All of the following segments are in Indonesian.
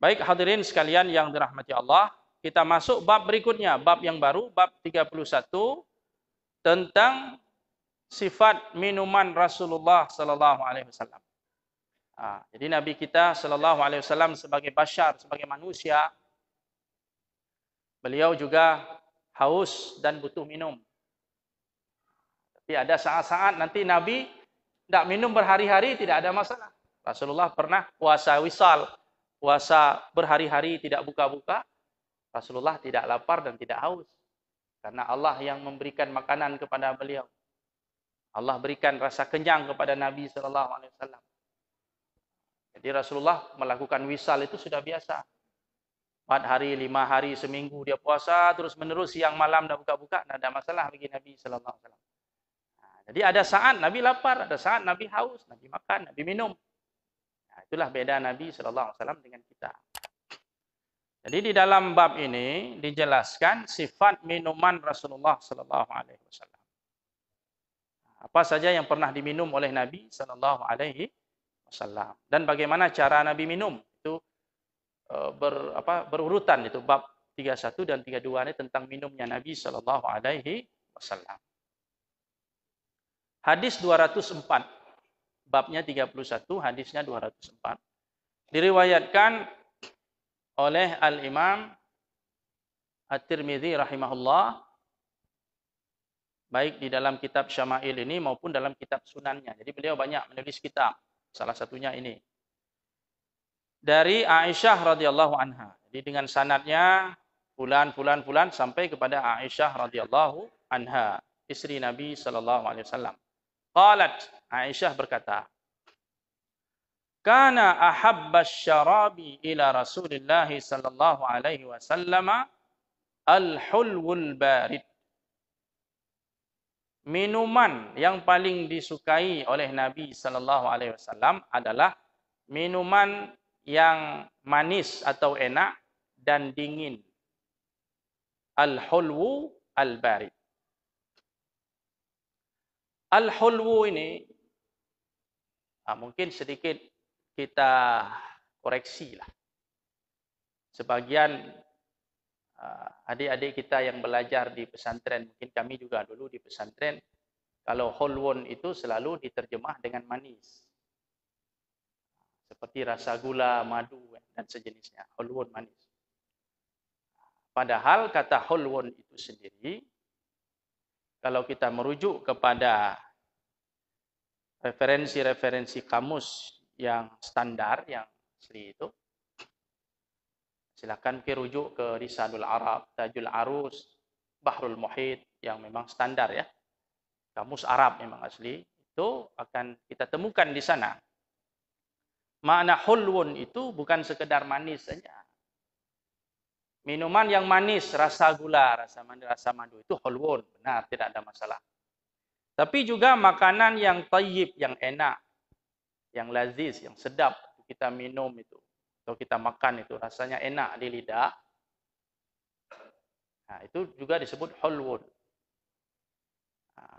Baik hadirin sekalian yang dirahmati Allah, kita masuk bab berikutnya, bab yang baru, bab 31 tentang sifat minuman Rasulullah sallallahu alaihi wasallam. Jadi Nabi kita sallallahu alaihi wasallam sebagai bashar, sebagai manusia, beliau juga haus dan butuh minum. Tapi ada saat-saat nanti Nabi tidak minum berhari-hari, tidak ada masalah. Rasulullah pernah puasa wisal, puasa berhari-hari tidak buka-buka. Rasulullah tidak lapar dan tidak haus. Karena Allah yang memberikan makanan kepada beliau. Allah berikan rasa kenyang kepada Nabi SAW. Jadi Rasulullah melakukan wisal itu sudah biasa. 4 hari, 5 hari, seminggu dia puasa, terus menerus siang malam dah buka-buka, tidak ada masalah bagi Nabi SAW. Jadi ada saat Nabi lapar, ada saat Nabi haus, Nabi makan, Nabi minum. Itulah beda Nabi SAW dengan kita. Jadi di dalam bab ini dijelaskan sifat minuman Rasulullah SAW. Apa saja yang pernah diminum oleh Nabi SAW dan bagaimana cara Nabi minum itu berurutan, itu bab 31 dan 32 ini tentang minumnya Nabi SAW. Hadis 204, babnya 31, hadisnya 204. Diriwayatkan oleh Al-Imam At-Tirmidzi rahimahullah, baik di dalam kitab Syama'il ini maupun dalam kitab sunannya. Jadi beliau banyak menulis kitab, salah satunya ini. Dari Aisyah radhiyallahu anha. Jadi dengan sanadnya fulan sampai kepada Aisyah radhiyallahu anha, istri Nabi sallallahu alaihi wasallam. Qalat, Aisyah berkata, kana ahabbasy syarabi ila Rasulillah sallallahu alaihi wasallam al-hulwul barid. Minuman yang paling disukai oleh Nabi sallallahu alaihi wasallam adalah minuman yang manis atau enak dan dingin. Al-hulwu al-barid. Al-hulwu ini mungkin sedikit kita koreksi lah. Sebagian adik-adik kita yang belajar di pesantren, mungkin kami juga dulu di pesantren, kalau hulwun itu selalu diterjemah dengan manis. Seperti rasa gula, madu dan sejenisnya, hulwun manis. Padahal kata hulwun itu sendiri, kalau kita merujuk kepada referensi-referensi kamus yang standar, yang asli itu, silakan rujuk ke Lisanul Arab, Tajul Arus, Bahrul Muhit yang memang standar ya. Kamus Arab memang asli, itu akan kita temukan di sana. Makna hulwun itu bukan sekedar manis saja. Minuman yang manis, rasa gula, rasa manis, rasa madu itu hulwun, benar, tidak ada masalah. Tapi juga makanan yang tayyib, yang enak, yang laziz, yang sedap kita minum itu. Atau kita makan itu rasanya enak di lidah. Nah, itu juga disebut hulwun.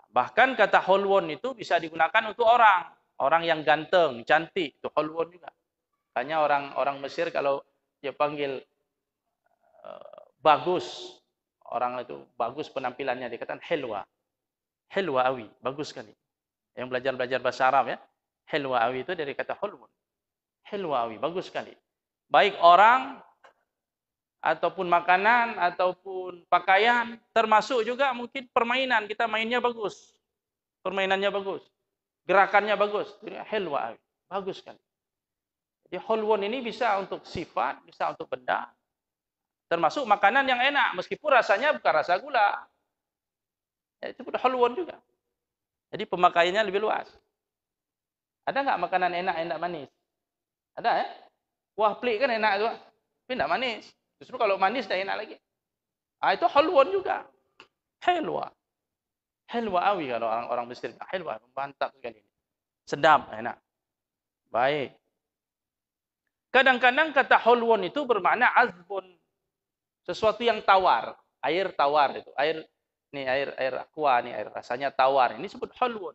Bahkan kata hulwun itu bisa digunakan untuk orang yang ganteng, cantik, itu hulwun juga. Makanya orang Mesir kalau dia panggil bagus, orang itu bagus penampilannya, dikatakan helwa. Helwa awi, bagus sekali. Yang belajar bahasa Arab ya. Helwa awi itu dari kata hulwun. Helwa awi, bagus sekali. Baik orang, ataupun makanan, ataupun pakaian, termasuk juga mungkin permainan. Kita mainnya bagus. Permainannya bagus. Gerakannya bagus. Helwa awi, bagus sekali. Jadi hulwun ini bisa untuk sifat, bisa untuk benda. Termasuk makanan yang enak, meskipun rasanya bukan rasa gula. Ya, itu hulwun juga. Jadi pemakaiannya lebih luas. Ada nggak makanan enak manis? Ada ya? Wah, pelik kan enak itu, tapi tidak manis. Justru kalau manis dah enak lagi. Itu hulwun juga. Helwa. Helwa awi kalau orang Mesir. Helwa, mantap sekali. Sedap, enak. Baik. Kadang-kadang kata hulwun itu bermakna azbun. Sesuatu yang tawar. Air tawar itu. Air aqua, air rasanya tawar. Ini disebut hulwun.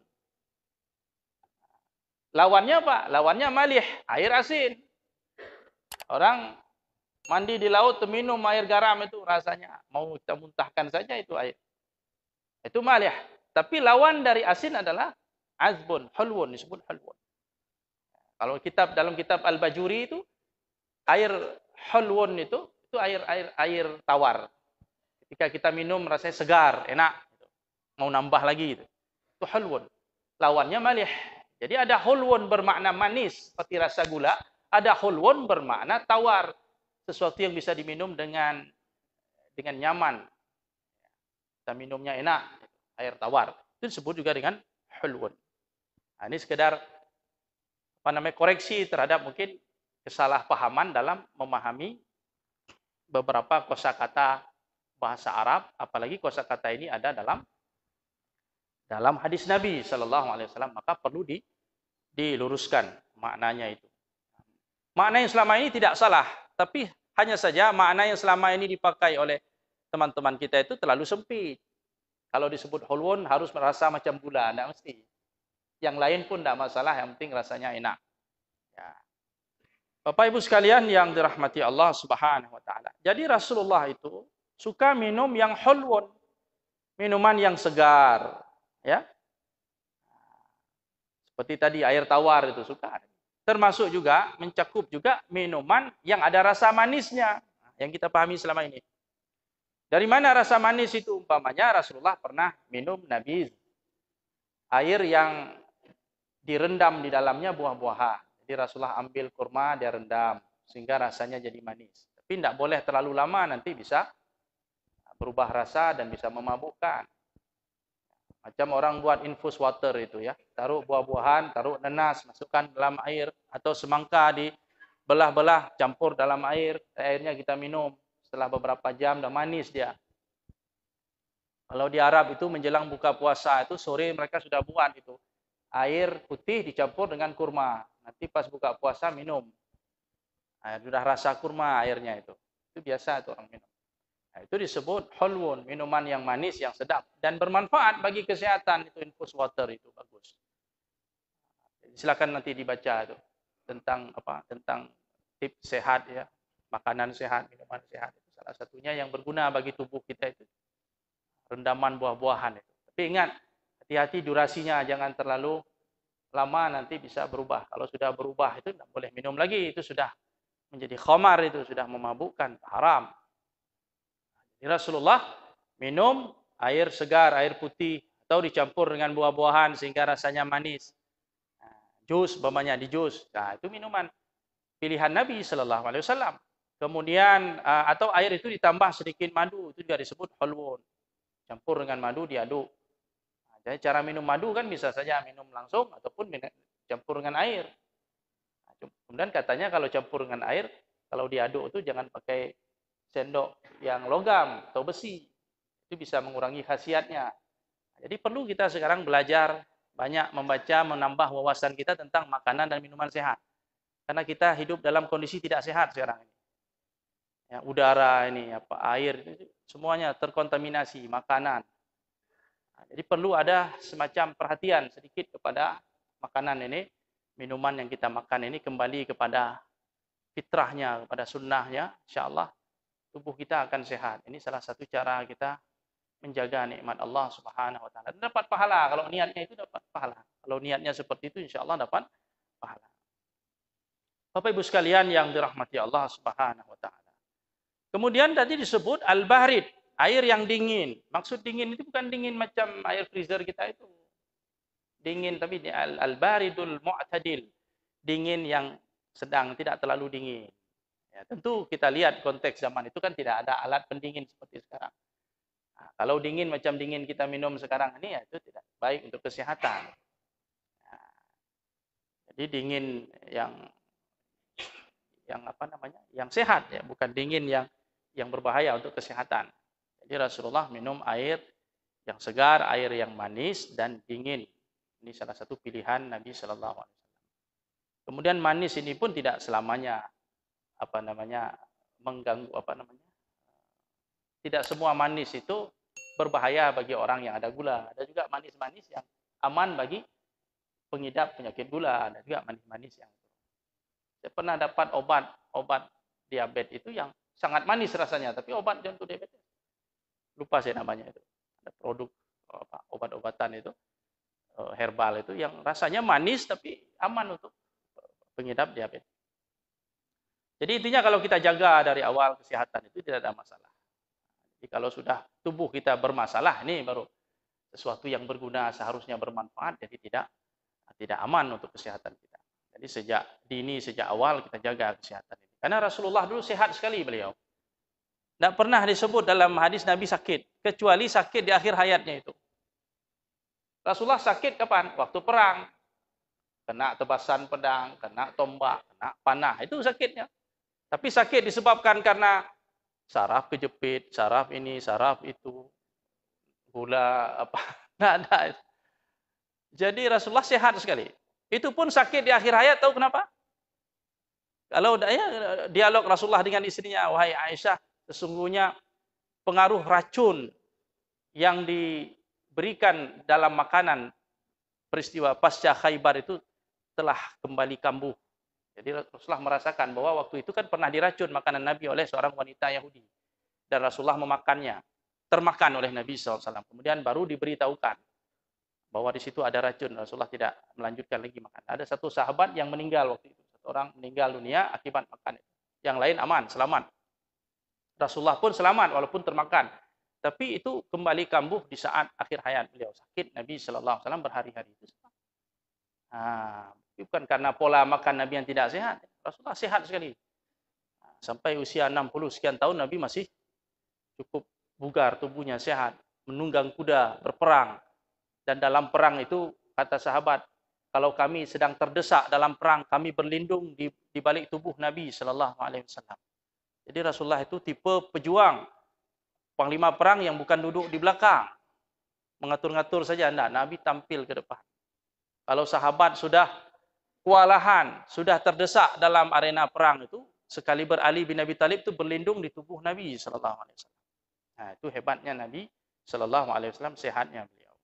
Lawannya apa? Lawannya malih, air asin. Orang Mandi di laut, minum air garam itu rasanya mau kita muntahkan saja itu air. Itu malih. Tapi lawan dari asin adalah azbun, hulwun, disebut hulwun. Kalau dalam kitab Al-Bajuri itu air hulwun itu air tawar. Ketika kita minum rasanya segar, enak. Mau nambah lagi itu. Itu hulwun. Lawannya malih. Jadi ada hulwun bermakna manis seperti rasa gula, ada hulwun bermakna tawar, sesuatu yang bisa diminum dengan nyaman. Kita minumnya enak, air tawar. Itu disebut juga dengan hulwun. Nah, ini sekedar koreksi terhadap mungkin kesalahpahaman dalam memahami beberapa kosakata bahasa Arab, apalagi kosakata ini ada dalam hadis Nabi Shallallahu Alaihi Wasallam, maka perlu diluruskan maknanya itu. Makna yang selama ini tidak salah, tapi hanya saja makna yang selama ini dipakai oleh teman-teman kita itu terlalu sempit. Kalau disebut hulwun harus merasa macam gula, tidak mesti. Yang lain pun tidak masalah, yang penting rasanya enak. Ya. Bapak Ibu sekalian yang dirahmati Allah Subhanahu Wa Taala. Jadi Rasulullah itu suka minum yang hulwun, minuman yang segar, ya. Seperti tadi air tawar itu suka. Termasuk juga mencakup juga minuman yang ada rasa manisnya, yang kita pahami selama ini. Dari mana rasa manis itu? Umpamanya Rasulullah pernah minum nabiz, air yang direndam di dalamnya buah-buahan. Jadi Rasulullah ambil kurma, dia rendam sehingga rasanya jadi manis. Tapi tidak boleh terlalu lama, nanti bisa berubah rasa dan bisa memabukkan. Macam orang buat infus water itu ya, taruh buah-buahan, taruh nanas, masukkan dalam air, atau semangka dibelah-belah, campur dalam air, airnya kita minum. Setelah beberapa jam dah manis dia. Kalau di Arab itu menjelang buka puasa itu sore mereka sudah buat itu. Air putih dicampur dengan kurma. Nanti pas buka puasa minum. Nah, sudah rasa kurma airnya itu. Itu biasa itu orang minum. Nah, itu disebut hulwun, minuman yang manis, yang sedap dan bermanfaat bagi kesehatan. Itu infus water itu bagus. Silakan nanti dibaca itu tentang tips sehat ya, makanan sehat, minuman sehat. Itu salah satunya yang berguna bagi tubuh kita itu rendaman buah-buahan itu. Tapi ingat, hati-hati durasinya, jangan terlalu lama, nanti bisa berubah. Kalau sudah berubah itu tidak boleh minum lagi, itu sudah menjadi khamar, itu sudah memabukkan, haram. Jadi Rasulullah minum air segar, air putih, atau dicampur dengan buah-buahan sehingga rasanya manis. Jus, umpamanya di jus. Nah, itu minuman pilihan Nabi Shallallahu Alaihi Wasallam. Kemudian atau air itu ditambah sedikit madu, itu juga disebut hulwun. Campur dengan madu diaduk. Nah, jadi cara minum madu kan bisa saja minum langsung ataupun campur dengan air. Nah, kemudian katanya kalau campur dengan air, kalau diaduk itu jangan pakai sendok yang logam atau besi. Itu bisa mengurangi khasiatnya. Jadi perlu kita sekarang belajar banyak, membaca, menambah wawasan kita tentang makanan dan minuman sehat. Karena kita hidup dalam kondisi tidak sehat sekarang ini. Ya, udara ini, air, semuanya terkontaminasi, makanan. Nah, jadi perlu ada semacam perhatian sedikit kepada makanan ini, minuman yang kita makan ini kembali kepada fitrahnya, kepada sunnahnya, insyaAllah tubuh kita akan sehat. Ini salah satu cara kita menjaga nikmat Allah Subhanahu Wa Taala. Dapat pahala kalau niatnya itu, dapat pahala. Kalau niatnya seperti itu, insyaAllah dapat pahala. Bapak Ibu sekalian yang dirahmati Allah Subhanahu Wa Taala. Kemudian tadi disebut al-bahrid, air yang dingin. Maksud dingin itu bukan dingin macam air freezer kita itu. Dingin tapi al-baridul mu'tadil. Dingin yang sedang, tidak terlalu dingin. Ya, tentu kita lihat konteks zaman itu kan tidak ada alat pendingin seperti sekarang. Nah, kalau dingin macam dingin kita minum sekarang ini, ya itu tidak baik untuk kesehatan. Nah, jadi dingin yang sehat ya, bukan dingin yang berbahaya untuk kesehatan. Jadi Rasulullah minum air yang segar, air yang manis dan dingin. Ini salah satu pilihan Nabi Shallallahu Alaihi Wasallam. Kemudian manis ini pun tidak selamanya mengganggu Tidak semua manis itu berbahaya bagi orang yang ada gula. Ada juga manis-manis yang aman bagi pengidap penyakit gula. Ada juga manis-manis yang saya pernah dapat obat diabetes itu yang sangat manis rasanya, tapi obat untuk diabetes. Lupa saya namanya itu. Ada produk obat-obatan itu herbal itu yang rasanya manis tapi aman untuk pengidap diabetes. Jadi intinya kalau kita jaga dari awal kesehatan itu tidak ada masalah. Jadi kalau sudah tubuh kita bermasalah, ini baru sesuatu yang berguna seharusnya bermanfaat, jadi tidak aman untuk kesehatan kita. Jadi sejak dini, sejak awal kita jaga kesehatan ini. Karena Rasulullah dulu sehat sekali beliau. Tidak pernah disebut dalam hadis Nabi sakit, kecuali sakit di akhir hayatnya itu. Rasulullah sakit kapan? Waktu perang. Kena tebasan pedang, kena tombak, kena panah, itu sakitnya. Tapi sakit disebabkan karena saraf kejepit, saraf ini, saraf itu, gula, apa, tidak ada. Jadi Rasulullah sehat sekali. Itu pun sakit di akhir hayat, tahu kenapa? Kalau dialog Rasulullah dengan istrinya, wahai Aisyah, sesungguhnya pengaruh racun yang diberikan dalam makanan peristiwa pasca Khaybar itu telah kembali kambuh. Jadi Rasulullah merasakan bahwa waktu itu kan pernah diracun makanan Nabi oleh seorang wanita Yahudi. Dan Rasulullah memakannya. Termakan oleh Nabi SAW. Kemudian baru diberitahukan bahwa di situ ada racun. Rasulullah tidak melanjutkan lagi makan. Ada satu sahabat yang meninggal waktu itu. Satu orang meninggal dunia akibat makan itu. Yang lain aman, selamat. Rasulullah pun selamat walaupun termakan. Tapi itu kembali kambuh di saat akhir hayat beliau. Sakit Nabi SAW berhari-hari itu. Bukan karena pola makan Nabi yang tidak sehat. Rasulullah sehat sekali. Sampai usia 60 sekian tahun Nabi masih cukup bugar, tubuhnya sehat. Menunggang kuda, berperang. Dan dalam perang itu, kata sahabat, kalau kami sedang terdesak dalam perang, kami berlindung di balik tubuh Nabi SAW. Jadi Rasulullah itu tipe pejuang. Panglima perang yang bukan duduk di belakang. Mengatur-ngatur saja. Nah, Nabi tampil ke depan. Kalau sahabat sudah kewalahan, sudah terdesak dalam arena perang itu, sekaliber Ali bin Abi Thalib itu berlindung di tubuh Nabi SAW. Nah, itu hebatnya Nabi SAW, sehatnya beliau.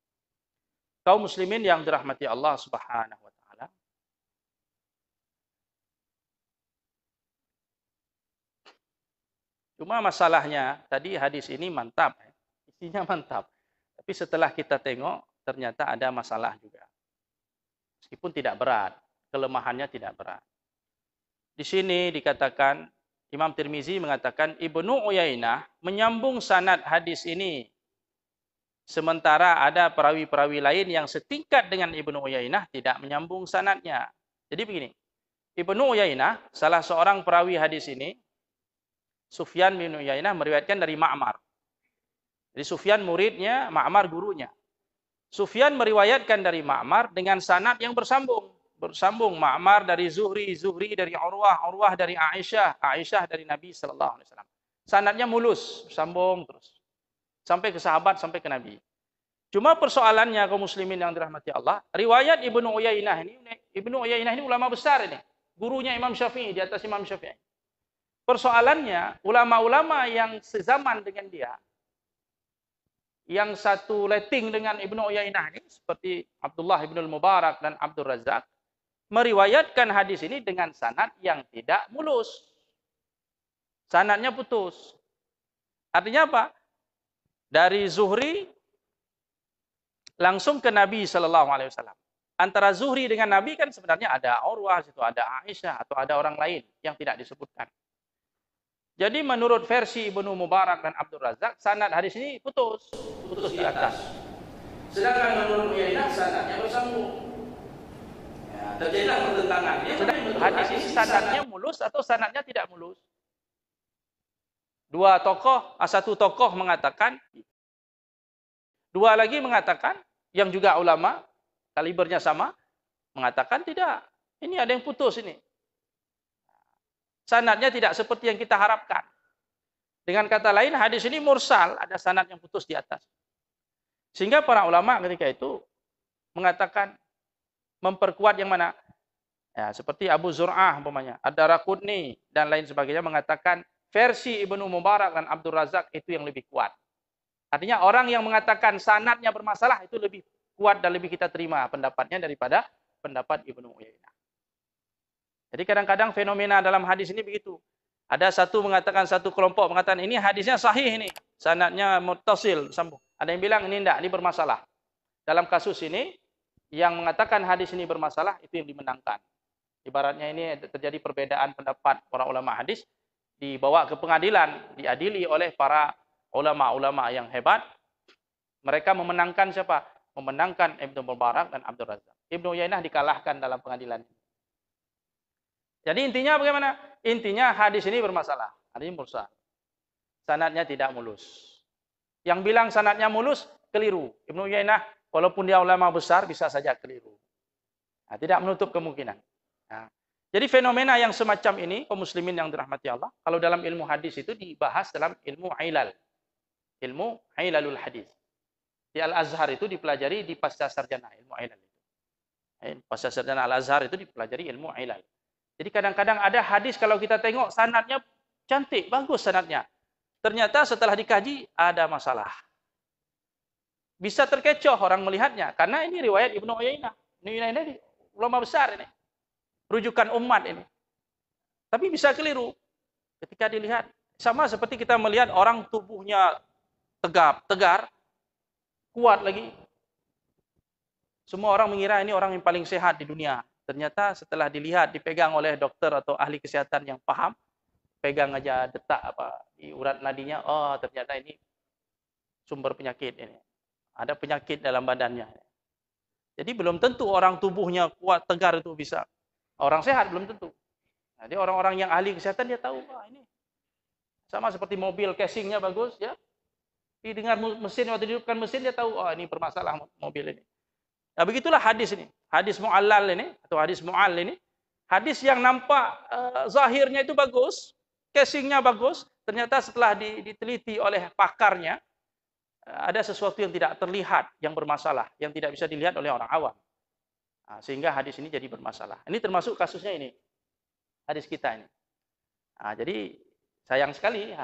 Kaum muslimin yang dirahmati Allah Subhanahu wa taala. Cuma masalahnya, tadi hadis ini mantap, isinya mantap. Tapi setelah kita tengok, ternyata ada masalah juga. Meskipun tidak berat, kelemahannya tidak berat. Di sini dikatakan, Imam Tirmizi mengatakan, Ibnu Uyainah menyambung sanad hadis ini. Sementara ada perawi-perawi lain yang setingkat dengan Ibnu Uyainah tidak menyambung sanadnya. Jadi begini, Ibnu Uyainah, salah seorang perawi hadis ini, Sufyan bin Uyainah meriwayatkan dari Ma'mar. Jadi Sufyan muridnya, Ma'mar gurunya. Sufyan meriwayatkan dari Ma'mar dengan sanad yang bersambung. Bersambung Ma'mar dari Zuhri, Zuhri dari Urwah, Urwah dari Aisyah, Aisyah dari Nabi sallallahu alaihi wasallam. Sanadnya mulus, sambung terus. Sampai ke sahabat, sampai ke Nabi. Cuma persoalannya kaum muslimin yang dirahmati Allah, riwayat Ibnu Uyainah ini ulama besar ini. Gurunya Imam Syafi'i, di atas Imam Syafi'i. Persoalannya, ulama-ulama yang sezaman dengan dia, yang satu letting dengan Ibnu Uyainah ini, seperti Abdullah ibn al-Mubarak dan Abdul Razak, meriwayatkan hadis ini dengan sanad yang tidak mulus. Sanadnya putus. Artinya apa? Dari Zuhri langsung ke Nabi Sallallahu Alaihi Wasallam. Antara Zuhri dengan Nabi kan sebenarnya ada Urwah, situ ada Aisyah atau ada orang lain yang tidak disebutkan. Jadi menurut versi Ibnu Mubarak dan Abdul Razak, sanad hadis ini putus di atas. Sedangkan menurut Uyainah sanadnya bersambung. Ya, terjadilah pertentangan. Hadis ini sanadnya mulus atau sanadnya tidak mulus? Satu tokoh mengatakan, dua lagi mengatakan, yang juga ulama, kalibernya sama, mengatakan tidak. Ini ada yang putus ini. Sanadnya tidak seperti yang kita harapkan. Dengan kata lain, hadis ini mursal, ada sanad yang putus di atas. Sehingga para ulama ketika itu mengatakan, memperkuat yang mana? Ya, seperti Abu Zur'ah, umpamanya, Ad-Daraqutni, dan lain sebagainya mengatakan, versi Ibnu Mubarak dan Abdul Razak itu yang lebih kuat. Artinya orang yang mengatakan sanadnya bermasalah itu lebih kuat dan lebih kita terima pendapatnya daripada pendapat Ibnu Uyainah. Jadi kadang-kadang fenomena dalam hadis ini begitu. Ada satu kelompok mengatakan ini hadisnya sahih ini, sanadnya muttasil, sambung. Ada yang bilang ini enggak, ini bermasalah. Dalam kasus ini yang mengatakan hadis ini bermasalah itu yang dimenangkan. Ibaratnya ini terjadi perbedaan pendapat para ulama hadis, dibawa ke pengadilan, diadili oleh para ulama-ulama yang hebat. Mereka memenangkan siapa? Memenangkan Ibnu Mubarak dan Abdul Razak. Ibnu Uyainah dikalahkan dalam pengadilan. Jadi intinya bagaimana? Intinya hadis ini bermasalah. Hadis ini mursal. Sanadnya tidak mulus. Yang bilang sanadnya mulus, keliru. Ibnu Uyainah, walaupun dia ulama besar, bisa saja keliru. Nah, tidak menutup kemungkinan. Nah, jadi fenomena yang semacam ini, kaum muslimin yang dirahmati Allah, kalau dalam ilmu hadis itu dibahas dalam ilmu ilal. Ilmu ilalul hadis. Di Al-Azhar itu dipelajari di pasca sarjana ilmu ilal. Pasca sarjana Al-Azhar itu dipelajari ilmu ilal. Jadi kadang-kadang ada hadis kalau kita tengok sanadnya cantik, bagus sanadnya. Ternyata setelah dikaji ada masalah. Bisa terkecoh orang melihatnya karena ini riwayat Ibnu Uyainah. Ibnu Uyainah ini ulama besar ini. Rujukan umat ini. Tapi bisa keliru ketika dilihat. Sama seperti kita melihat orang tubuhnya tegap, tegar, kuat lagi. Semua orang mengira ini orang yang paling sehat di dunia. Ternyata setelah dilihat, dipegang oleh dokter atau ahli kesehatan yang paham, pegang aja detak di urat nadinya, oh ternyata ini sumber penyakit ini. Ada penyakit dalam badannya. Jadi belum tentu orang tubuhnya kuat, tegar itu bisa. Orang sehat belum tentu. Jadi orang-orang yang ahli kesehatan dia tahu, ini sama seperti mobil casingnya bagus, ya. Didengar mesin waktu dihidupkan mesin dia tahu, ini bermasalah mobil ini. Nah, begitulah hadis ini. Hadis mu'allal ini, atau hadis mu'al ini. Hadis yang nampak zahirnya itu bagus, casingnya bagus, ternyata setelah diteliti oleh pakarnya, ada sesuatu yang tidak terlihat, yang bermasalah, yang tidak bisa dilihat oleh orang awam. Nah, sehingga hadis ini jadi bermasalah. Ini termasuk kasusnya ini, hadis kita ini. Nah, jadi sayang sekali,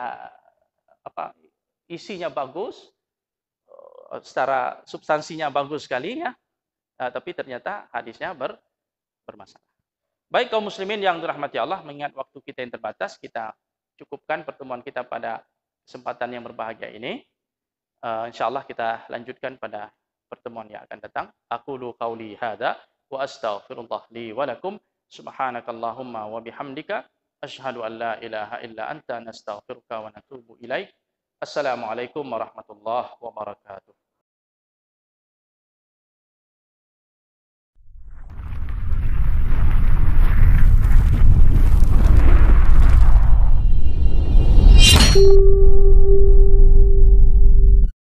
isinya bagus, secara substansinya bagus sekali ya. Tapi ternyata hadisnya bermasalah. Baik kaum muslimin yang dirahmati Allah, mengingat waktu kita yang terbatas, kita cukupkan pertemuan kita pada kesempatan yang berbahagia ini. InsyaAllah kita lanjutkan pada pertemuan yang akan datang. Aqulu qawli hadza wa astaghfirullah li wa lakum. Subhanakallahumma wa bihamdika asyhadu an la ilaha illa anta nastaghfiruka wa natubu ilaik. Assalamualaikum warahmatullahi wabarakatuh.